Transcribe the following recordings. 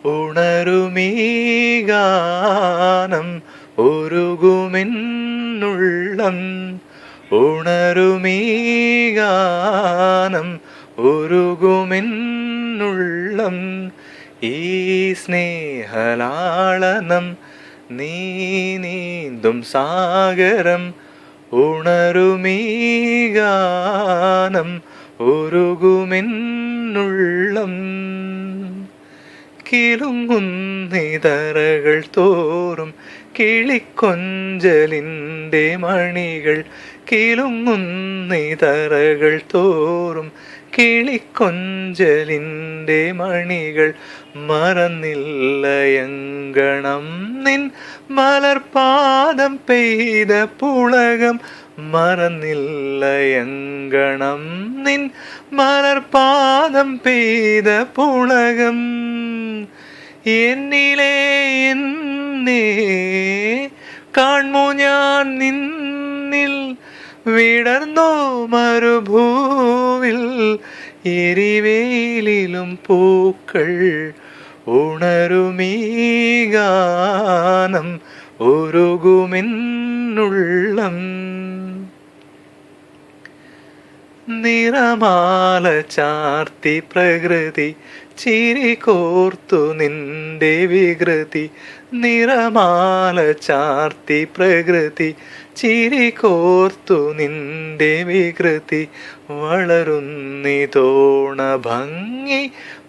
ഉണരുമീ ഗാനം ഉരുകുമെന്നുള്ളം. ഉണരുമീ ഗാനം ഉരുകുമെന്നുള്ളം. ഈ സ്നേഹലാളനം നീ നീന്തും സാഗരം. ഉണരുമീ ഗാനം ഉരുകുമെന്നുള്ളം. കിലുങ്ങുന്നിതറകൾ തോറും കിളിക്കൊഞ്ചലിൻ്റെ മണികൾ. കിലുങ്ങുന്നിതറകൾ തോറും കിളിക്കൊഞ്ചലിൻ്റെ മണികൾ. മറന്നില്ലയങ്കണം നിൻ മലർപാദം പെയ്ത പുളകം. മറന്നില്ലയങ്കണം നിൻ മലർപാദം പെയ്ത പുളകം. എന്നിലെ എന്നേ കാൺമു ഞാൻ നിന്നിൽ. വിടർന്നോ മരുഭൂവിൽ എരിവേലിലും പൂക്കൾ. ഉണരുമീ ഗാനം ഉരുകുമെന്നുള്ളം. നിറമാല ചാർത്തി പ്രകൃതി ചിരി കോർത്തു നിന്റെ വികൃതി. നിറമാല ചാർത്തി പ്രകൃതി ചിരി കോർത്തു നിന്റെ വികൃതി. വളരുന്നിതോണ ഭംഗി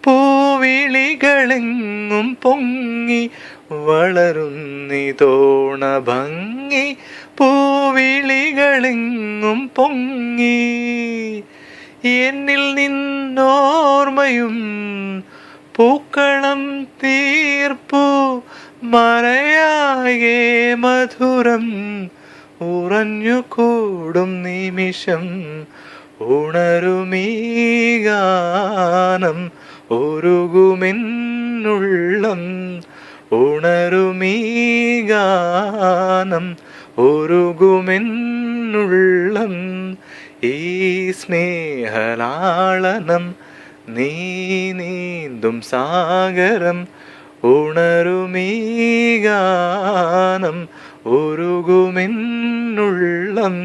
പൂവിളികളെങ്ങും പൊങ്ങി. വളരുന്നിതോണ ഭംഗി പൂവിളികളെങ്ങും പൊങ്ങി. എന്നിൽ നിന്നോർമ്മയും പൂക്കളം തീർപ്പു മറയാകെ മധുരം. ഉറഞ്ഞുകൂടും നിമിഷം ഉണരുമീ ഗാനം ഉരുകുമെന്നുള്ളം. ഉണരുമീ ഗാനം ഉരുകുമെന്നുള്ളം. ഈ സ്നേഹലാളനം നീ നീന്തും സാഗരം. ഉണരുമീ ഗാനം ഉരുകുമെന്നുള്ളം.